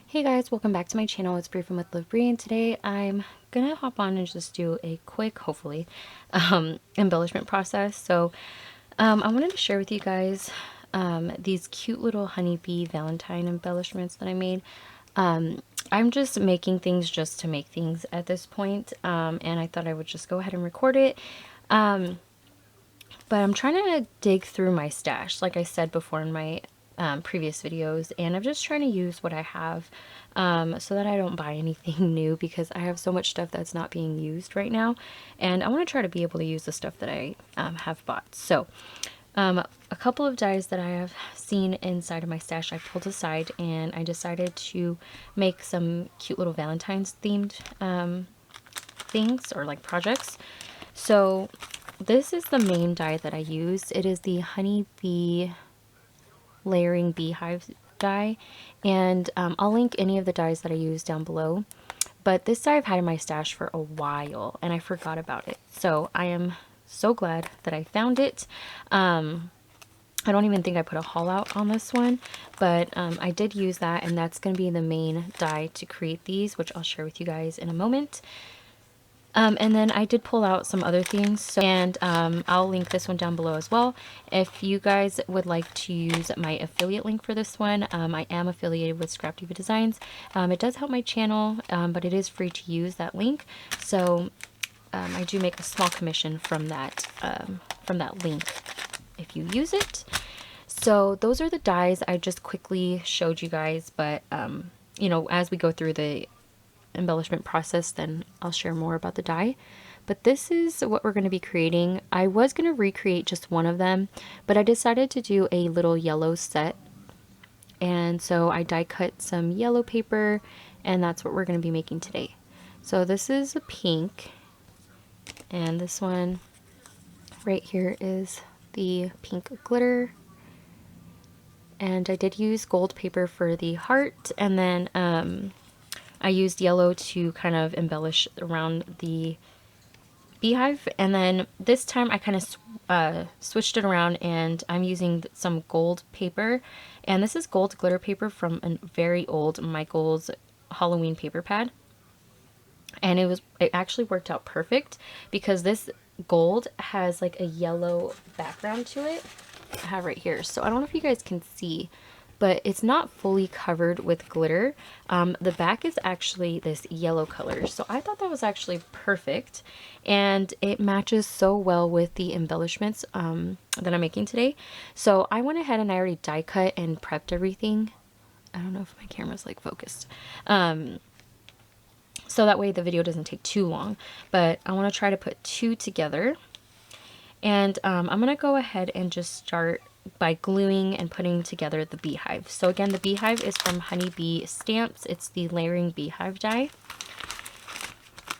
Hey guys, welcome back to my channel. It's Briefing with Liv Bree, and today I'm gonna hop on and just do a quick, hopefully, embellishment process. So I wanted to share with you guys these cute little honeybee Valentine embellishments that I made. I'm just making things just to make things at this point, and I thought I would just go ahead and record it. But I'm trying to dig through my stash, like I said before in my previous videos, and I'm just trying to use what I have so that I don't buy anything new, because I have so much stuff that's not being used right now, and I want to try to be able to use the stuff that I have bought. So a couple of dies that I have seen inside of my stash I pulled aside, and I decided to make some cute little Valentine's themed things, or like projects. So this is the main die that I use. It is the honeybee layering beehive die, and I'll link any of the dies that I use down below. But this die I've had in my stash for a while, and I forgot about it. So I am so glad that I found it. I don't even think I put a haul out on this one, but I did use that, and that's going to be the main die to create these, which I'll share with you guys in a moment. And then I did pull out some other things, and I'll link this one down below as well. If you guys would like to use my affiliate link for this one, I am affiliated with Diva Designs. It does help my channel, but it is free to use that link. So I do make a small commission from that link if you use it. So those are the dies I just quickly showed you guys, but you know, as we go through the embellishment process, then I'll share more about the die. But this is what we're going to be creating. I was going to recreate just one of them, but I decided to do a little yellow set, and so I die cut some yellow paper, and that's what we're going to be making today. So this is a pink, and this one right here is the pink glitter, and I did use gold paper for the heart, and then I used yellow to kind of embellish around the beehive. And then this time I kind of switched it around, and I'm using some gold paper. And this is gold glitter paper from a very old Michael's Halloween paper pad. And it actually worked out perfect, because this gold has like a yellow background to it. I have right here. So I don't know if you guys can see, but it's not fully covered with glitter. The back is actually this yellow color. So I thought that was actually perfect, and it matches so well with the embellishments that I'm making today. So I went ahead and I already die cut and prepped everything. I don't know if my camera's like focused. So that way the video doesn't take too long, but I want to try to put two together. And I'm going to go ahead and just start by gluing and putting together the beehive. So again, the beehive is from Honeybee Stamps. It's the layering beehive die.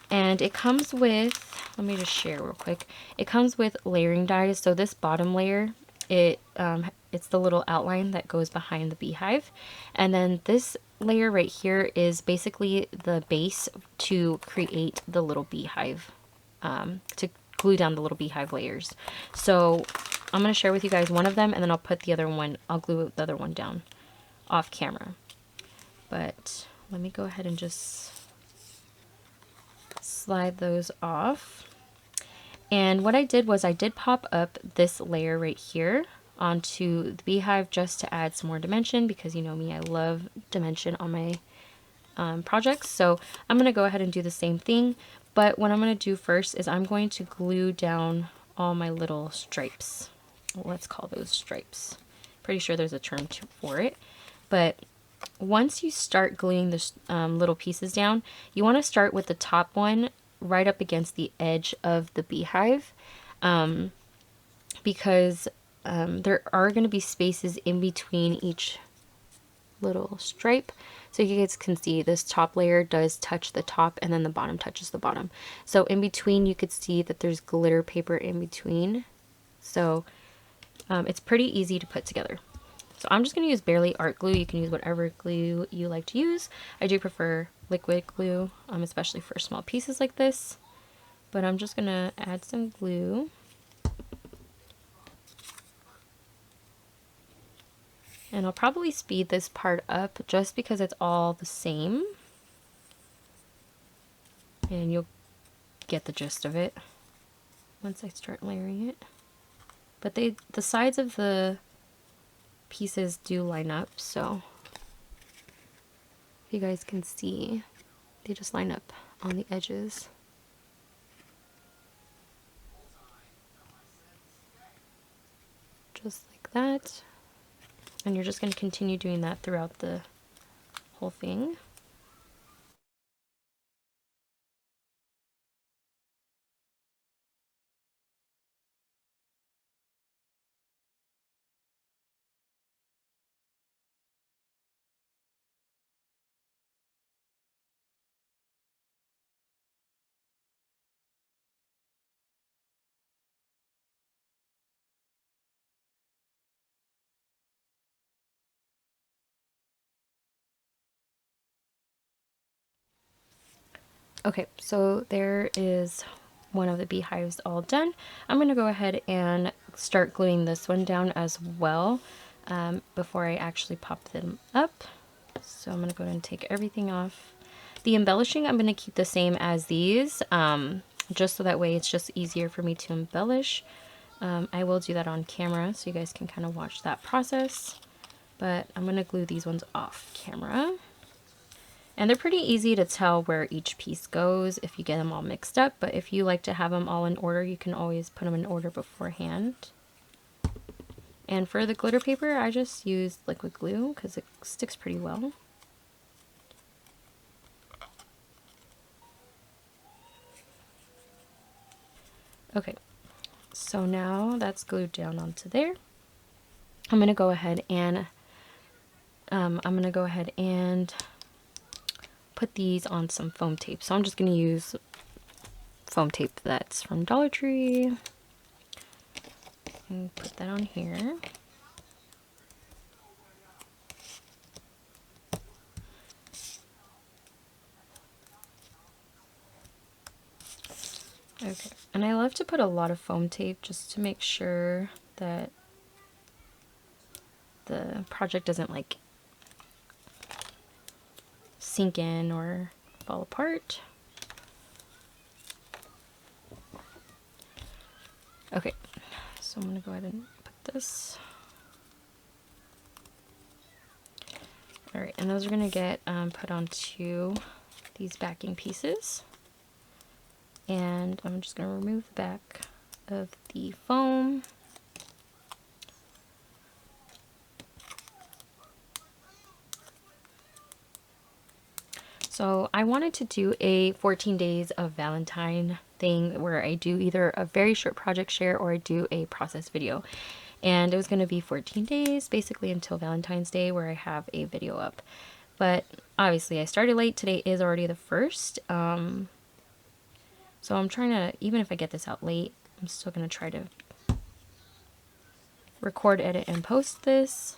And it comes with, let me just share real quick. It comes with layering dies. So this bottom layer, it's the little outline that goes behind the beehive. And then this layer right here is basically the base to create the little beehive, to glue down the little beehive layers. So I'm going to share with you guys one of them, and then I'll put the other one, I'll glue the other one down off camera. But let me go ahead and just slide those off. And what I did was I did pop up this layer right here onto the beehive just to add some more dimension, because you know me, I love dimension on my projects. So I'm going to go ahead and do the same thing, but what I'm going to do first is I'm going to glue down all my little stripes. Let's call those stripes. Pretty sure there's a term for it. But once you start gluing the little pieces down, you want to start with the top one right up against the edge of the beehive, because there are going to be spaces in between each little stripe. So you guys can see this top layer does touch the top, and then the bottom touches the bottom. So in between, you could see that there's glitter paper in between. So it's pretty easy to put together. So I'm just going to use Barely Art Glue. You can use whatever glue you like to use. I do prefer liquid glue, especially for small pieces like this. But I'm just going to add some glue. And I'll probably speed this part up just because it's all the same. And you'll get the gist of it once I start layering it. But the sides of the pieces do line up, so if you guys can see, they just line up on the edges. Just like that. And you're just going to continue doing that throughout the whole thing. Okay, so there is one of the beehives all done. I'm going to go ahead and start gluing this one down as well before I actually pop them up. So I'm going to go ahead and take everything off. The embellishing I'm going to keep the same as these, just so that way it's just easier for me to embellish. I will do that on camera so you guys can kind of watch that process, but I'm going to glue these ones off camera. And they're pretty easy to tell where each piece goes if you get them all mixed up, but if you like to have them all in order, you can always put them in order beforehand. And for the glitter paper, I just used liquid glue because it sticks pretty well. Okay, so now that's glued down onto there. I'm going to go ahead and put these on some foam tape. So I'm just going to use foam tape that's from Dollar Tree and put that on here. Okay, and I love to put a lot of foam tape just to make sure that the project doesn't like sink in or fall apart. Okay, so I'm going to go ahead and put this. Alright, and those are going to get put onto these backing pieces. And I'm just going to remove the back of the foam. So I wanted to do a 14 days of Valentine thing where I do either a very short project share or I do a process video. And it was going to be 14 days, basically until Valentine's Day, where I have a video up. But obviously I started late. Today is already the 1st. So I'm trying to, even if I get this out late, I'm still going to try to record, edit, and post this.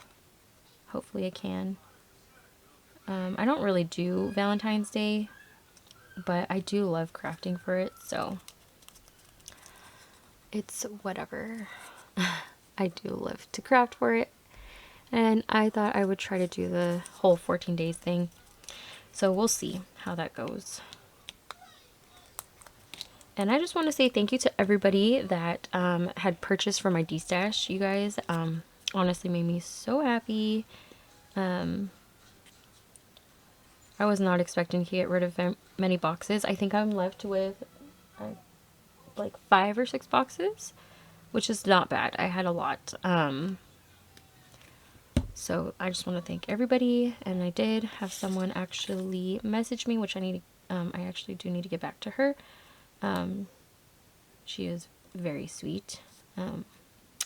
Hopefully I can. I don't really do Valentine's Day, but I do love crafting for it, so it's whatever. I do love to craft for it, and I thought I would try to do the whole 14 days thing. So we'll see how that goes. And I just want to say thank you to everybody that had purchased from my D-stash. You guys honestly made me so happy. I was not expecting to get rid of many boxes. I think I'm left with like 5 or 6 boxes, which is not bad. I had a lot. So I just want to thank everybody, and I did have someone actually message me, which I actually do need to get back to her. She is very sweet.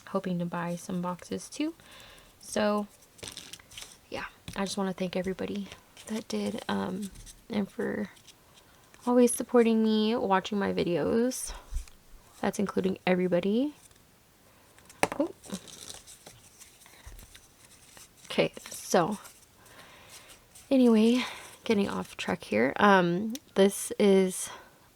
Hoping to buy some boxes too. So yeah, I just want to thank everybody that did, and for always supporting me, watching my videos. That's including everybody. Oh. Okay, so anyway, getting off track here. This is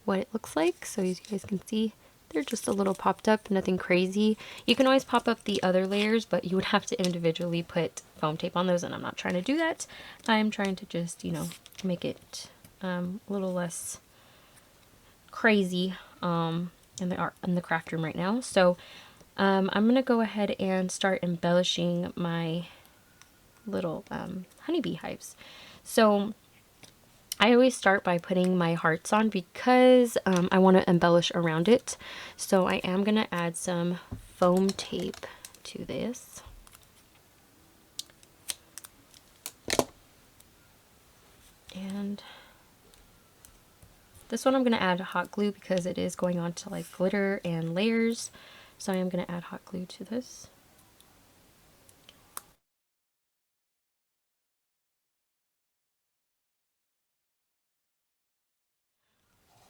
what it looks like. So as you guys can see, they're just a little popped up, nothing crazy. You can always pop up the other layers, but you would have to individually put foam tape on those, and I'm not trying to do that. I'm trying to just, you know, make it a little less crazy in the craft room right now. So I'm gonna go ahead and start embellishing my little honeybee hives. So I always start by putting my hearts on because I want to embellish around it. So I am going to add some foam tape to this. And this one I'm going to add hot glue because it is going on to like glitter and layers. So I am going to add hot glue to this.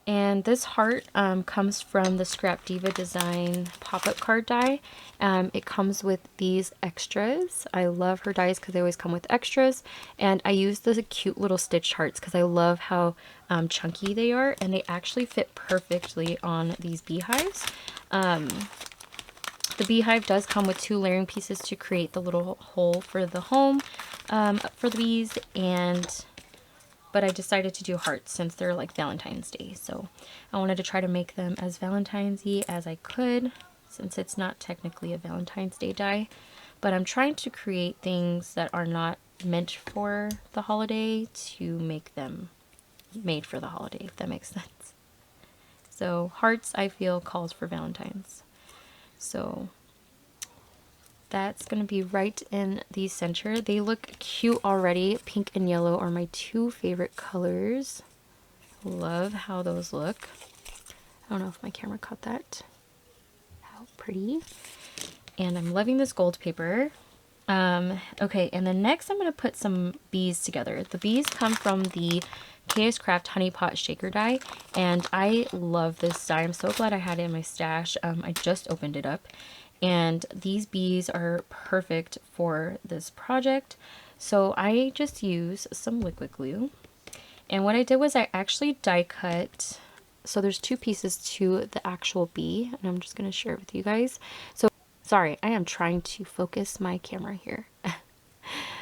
And this heart comes from the Scrap Diva Design pop-up card die. It comes with these extras. I love her dies because they always come with extras. And I use the cute little stitched hearts because I love how chunky they are. And they actually fit perfectly on these beehives. The beehive does come with 2 layering pieces to create the little hole for the home for the bees. But I decided to do hearts since they're like Valentine's Day. So I wanted to try to make them as Valentine's-y as I could, since it's not technically a Valentine's Day die. But I'm trying to create things that are not meant for the holiday to make them made for the holiday, if that makes sense. So hearts, I feel, calls for Valentine's. So that's going to be right in the center. They look cute already. Pink and yellow are my 2 favorite colors. Love how those look. I don't know if my camera caught that. How pretty. And I'm loving this gold paper. Okay, and then next I'm going to put some bees together. The bees come from the KSCraft Honey Pot Shaker die, and I love this die. I'm so glad I had it in my stash. I just opened it up. And these bees are perfect for this project. So I just use some liquid glue. And what I did was I actually die cut. So there's 2 pieces to the actual bee. And I'm just going to share it with you guys. So sorry, I am trying to focus my camera here.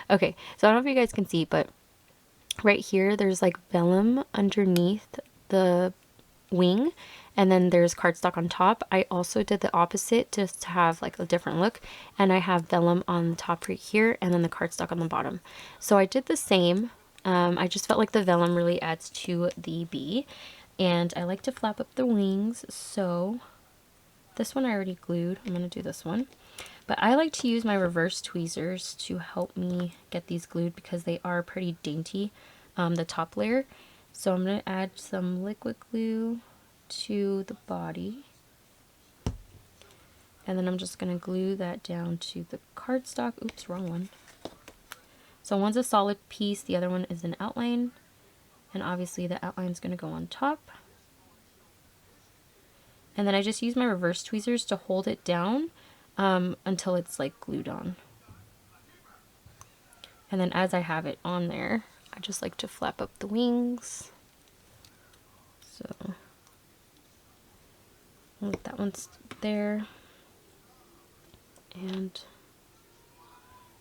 Okay, so I don't know if you guys can see, but right here there's like vellum underneath the wing, and then there's cardstock on top. I also did the opposite just to have like a different look, and I have vellum on the top right here and then the cardstock on the bottom. So I did the same. I just felt like the vellum really adds to the bee, and I like to flap up the wings. So this one I already glued. I'm going to do this one, but I like to use my reverse tweezers to help me get these glued because they are pretty dainty, the top layer. So I'm going to add some liquid glue to the body, and then I'm just going to glue that down to the cardstock. Oops, wrong one. So one's a solid piece, the other one is an outline, and obviously the outline is going to go on top. And then I just use my reverse tweezers to hold it down until it's like glued on. And then as I have it on there, I just like to flap up the wings. So that one's there, and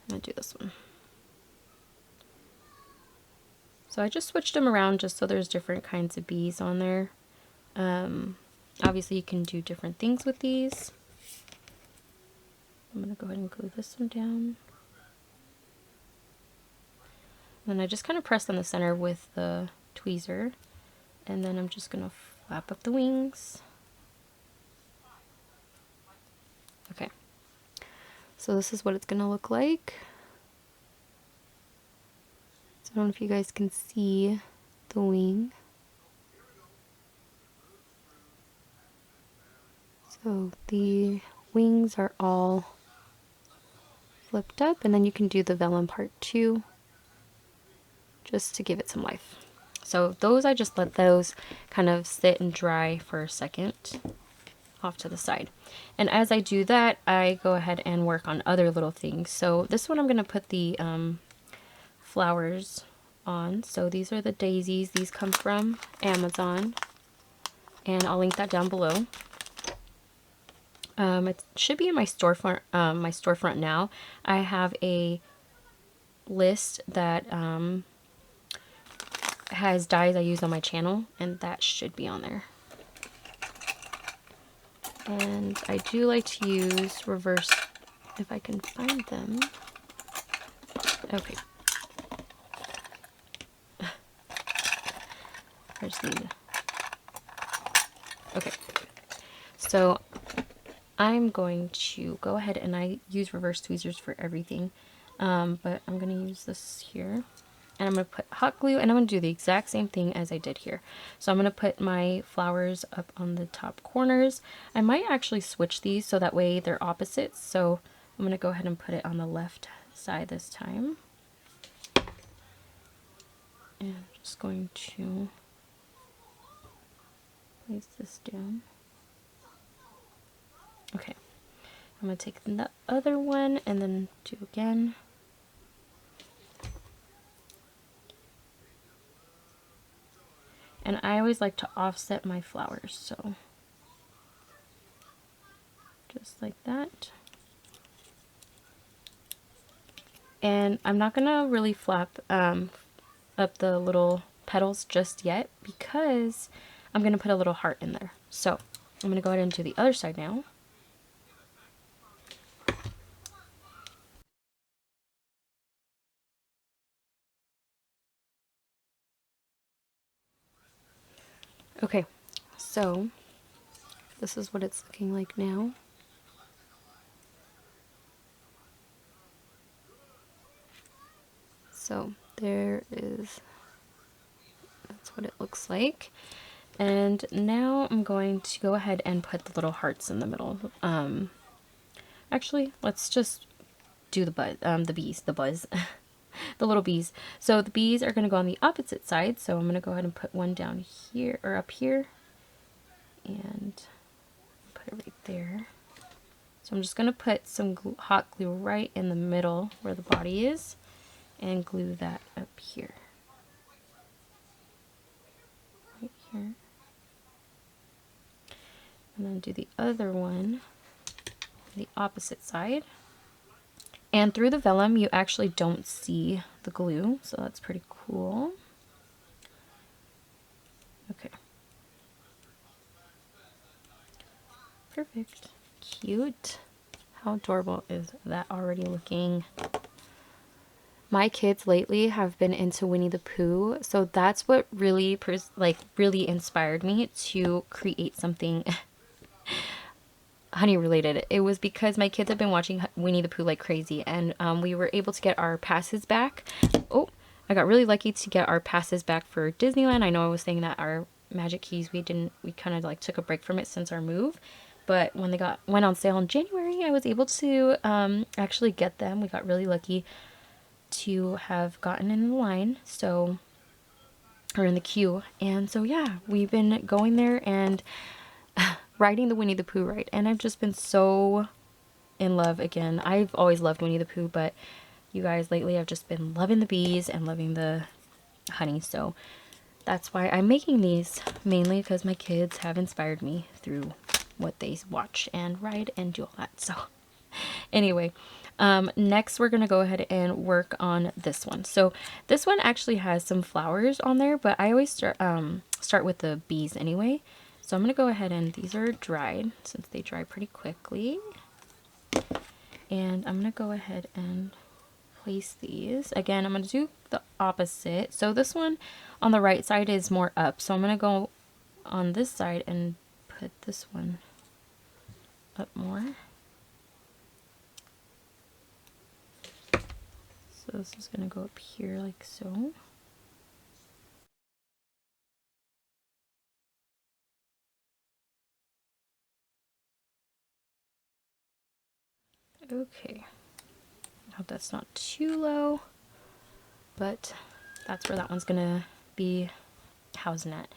I'm gonna do this one. So I just switched them around just so there's different kinds of bees on there. Obviously you can do different things with these. I'm gonna go ahead and glue this one down. And then I just kind of press on the center with the tweezer, and then I'm just gonna flap up the wings. Okay, so this is what it's gonna look like. So I don't know if you guys can see the wing. So the wings are all flipped up, and then you can do the vellum part too, just to give it some life. So those, I just let those kind of sit and dry for a second off to the side. And as I do that, I go ahead and work on other little things. So this one I'm going to put the flowers on. So these are the daisies. These come from Amazon, and I'll link that down below. It should be in my storefront now. I have a list that has dyes I use on my channel, and that should be on there. And I do like to use reverse if I can find them. Okay. I just need... Okay. So I'm going to go ahead and I use reverse tweezers for everything. But I'm going to use this here. And I'm going to put hot glue, and I'm going to do the exact same thing as I did here. So I'm going to put my flowers up on the top corners. I might actually switch these so that way they're opposites. So I'm going to go ahead and put it on the left side this time. And I'm just going to place this down. Okay. I'm going to take the other one and then do again. And I always like to offset my flowers, so just like that. And I'm not gonna really flap up the little petals just yet because I'm gonna put a little heart in there. So I'm gonna go ahead and do the other side now. Okay, so this is what it's looking like now. So there is, that's what it looks like. And now I'm going to go ahead and put the little hearts in the middle. Actually, let's just do the buzz, the buzz, the little bees. So the bees are going to go on the opposite side. So I'm going to go ahead and put one down here or up here and put it right there. So I'm just going to put some hot glue right in the middle where the body is and glue that up here. Right here. And then do the other one, the opposite side. And through the vellum, you actually don't see the glue, so that's pretty cool. Okay. Perfect. Cute. How adorable is that already looking? My kids lately have been into Winnie the Pooh, so that's what really really inspired me to create something honey related. It was because my kids have been watching Winnie the Pooh like crazy, and we were able to get our passes back. Oh, I got really lucky to get our passes back for Disneyland. I know I was saying that our Magic Keys, we kind of like took a break from it since our move, but when they went on sale in January, I was able to actually get them. We got really lucky to have gotten in the line, so, or in the queue, and so yeah, we've been going there and riding the Winnie the Pooh ride, and I've just been so in love again. I've always loved Winnie the Pooh, but you guys, lately I've just been loving the bees and loving the honey, so that's why I'm making these, mainly because my kids have inspired me through what they watch and ride and do all that. So anyway, next we're gonna go ahead and work on this one. So this one actually has some flowers on there, but I always start with the bees anyway. So I'm gonna go ahead, and these are dried since they dry pretty quickly, and I'm gonna go ahead and place these. Again, I'm gonna do the opposite. So this one on the right side is more up, so I'm gonna go on this side and put this one up more. So this is gonna go up here like so. Okay, I hope that's not too low, but that's where that one's gonna be housing at.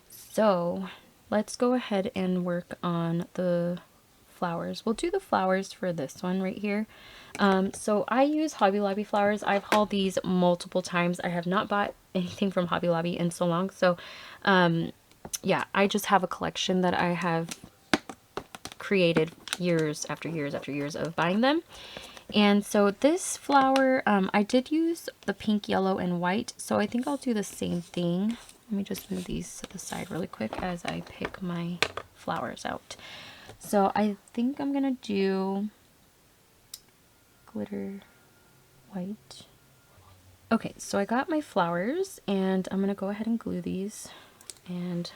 So let's go ahead and work on the flowers. We'll do the flowers for this one right here. So I use Hobby Lobby flowers. I've hauled these multiple times. I have not bought anything from Hobby Lobby in so long. So yeah, I just have a collection that I have created years after years after years of buying them. And so this flower, I did use the pink, yellow, and white, so I think I'll do the same thing. Let me just move these to the side really quick as I pick my flowers out. So I think I'm gonna do glitter white. Okay, so I got my flowers and I'm gonna go ahead and glue these. And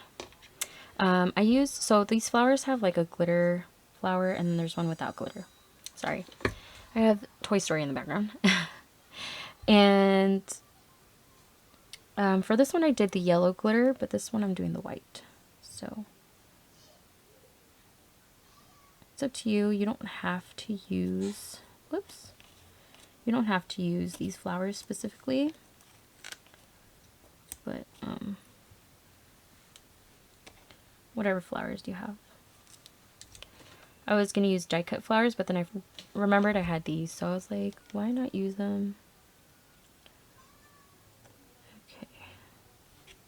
so these flowers have like a glitter flower and then there's one without glitter. Sorry, I have Toy Story in the background. And for this one I did the yellow glitter, but this one I'm doing the white. So it's up to you. You don't have to use, whoops. You don't have to use these flowers specifically, but whatever flowers do you have. I was going to use die cut flowers, but then I remembered I had these, so I was like, why not use them?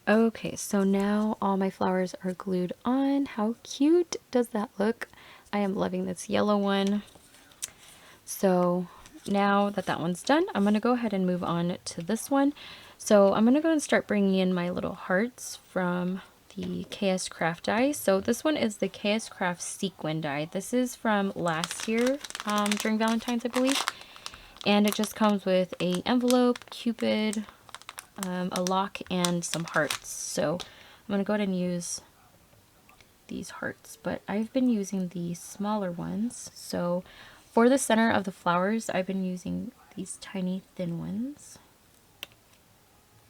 Okay, so now all my flowers are glued on. How cute does that look? I am loving this yellow one. So now that that one's done, I'm going to go ahead and move on to this one. So I'm going to go and start bringing in my little hearts from the KSCraft die. So this one is the KSCraft sequin die. This is from last year during Valentine's, I believe. And it just comes with a envelope, Cupid, a lock, and some hearts. So I'm going to go ahead and use these hearts, but I've been using the smaller ones. So for the center of the flowers, I've been using these tiny thin ones.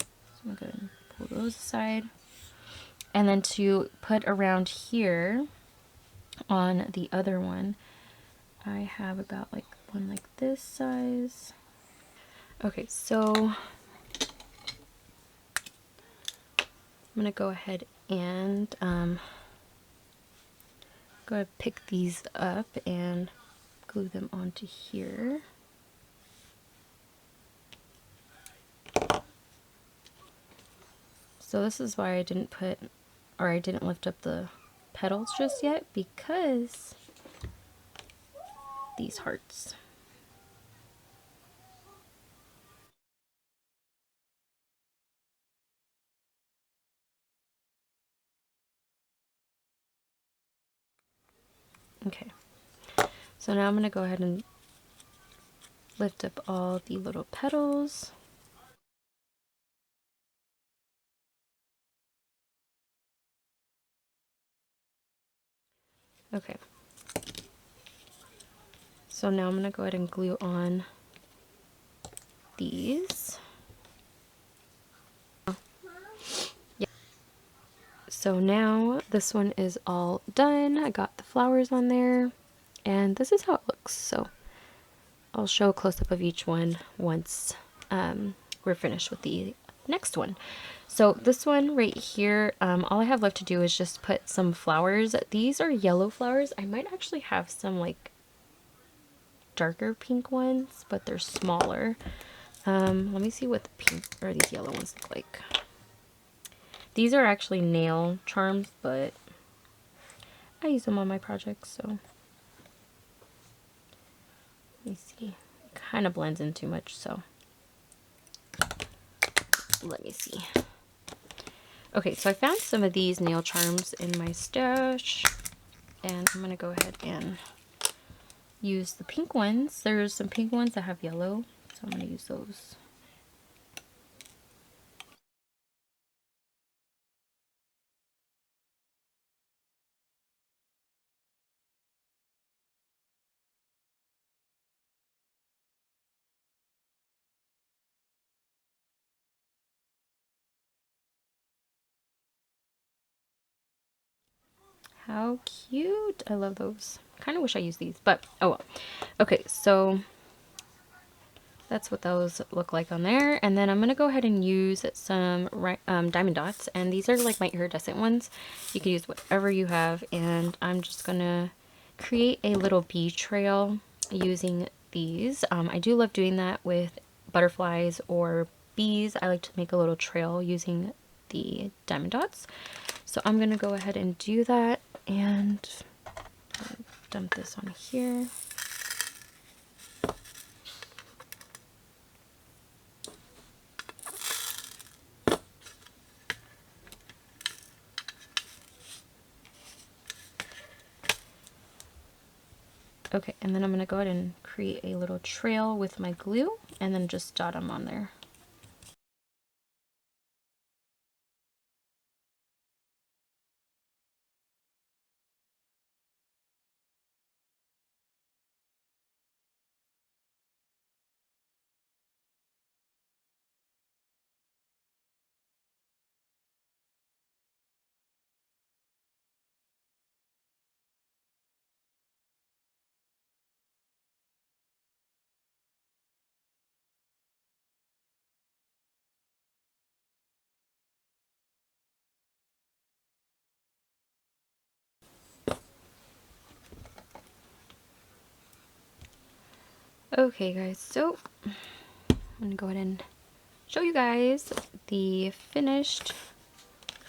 So I'm going to pull those aside. And then to put around here on the other one, I have about like one like this size. Okay, so I'm going to go ahead and go ahead and pick these up and glue them onto here. So this is why I didn't lift up the petals just yet, because these hearts. Okay, so now I'm going to go ahead and lift up all the little petals. Okay, so now I'm going to go ahead and glue on these. Yeah. So now this one is all done. I got the flowers on there, and this is how it looks. So I'll show a close-up of each one once we're finished with the next one. So this one right here, all I have left to do is just put some flowers. These are yellow flowers. I might actually have some like darker pink ones, but they're smaller. Let me see what the pink or these yellow ones look like. These are actually nail charms, but I use them on my projects, so let me see. It kind of blends in too much, so let me see. Okay, so I found some of these nail charms in my stash, and I'm going to go ahead and use the pink ones. There's some pink ones that have yellow, so I'm going to use those. How cute! I love those. Kind of wish I used these, but oh well. Okay, so that's what those look like on there. And then I'm going to go ahead and use some diamond dots. And these are like my iridescent ones. You can use whatever you have. And I'm just going to create a little bee trail using these. I do love doing that with butterflies or bees. I like to make a little trail using the diamond dots. So I'm going to go ahead and do that. And dump this on here. Okay, and then I'm going to go ahead and create a little trail with my glue and then just dot them on there. Okay guys, so I'm going to go ahead and show you guys the finished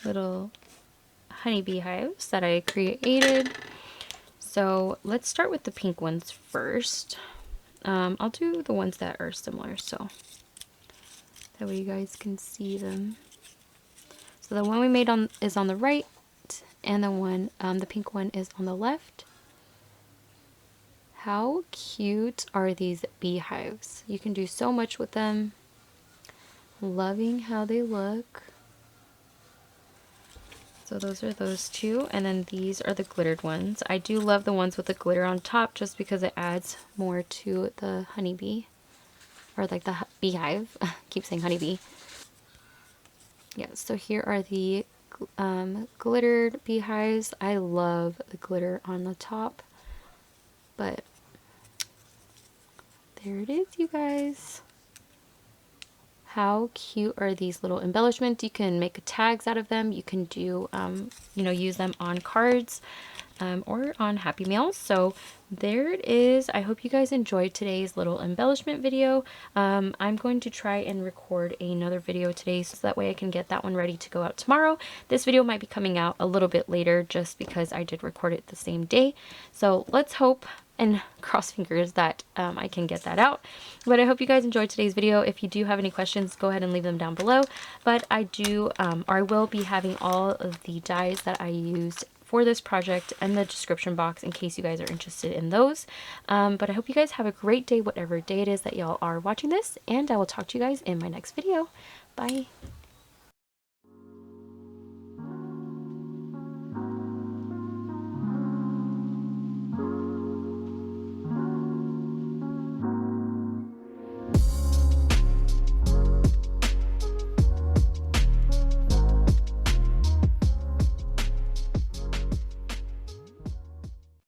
little honeybee hives that I created. So let's start with the pink ones first. I'll do the ones that are similar so that way you guys can see them. So the one we made is on the right, and the one, the pink one is on the left. How cute are these beehives? You can do so much with them. Loving how they look. So those are those two, and then these are the glittered ones. I do love the ones with the glitter on top just because it adds more to the honeybee, or like the beehive. Keep saying honeybee. Yeah, so here are the glittered beehives. I love the glitter on the top, but there it is, you guys. How cute are these little embellishments? You can make tags out of them. You can do, you know, use them on cards or on Happy Meals. So there it is. I hope you guys enjoyed today's little embellishment video. I'm going to try and record another video today so that way I can get that one ready to go out tomorrow. This video might be coming out a little bit later just because I did record it the same day. So let's hope and cross fingers that I can get that out. But I hope you guys enjoyed today's video. If you do have any questions, go ahead and leave them down below. But I do, or I will be having all of the dies that I used for this project in the description box in case you guys are interested in those. But I hope you guys have a great day, whatever day it is that y'all are watching this, and I will talk to you guys in my next video. Bye.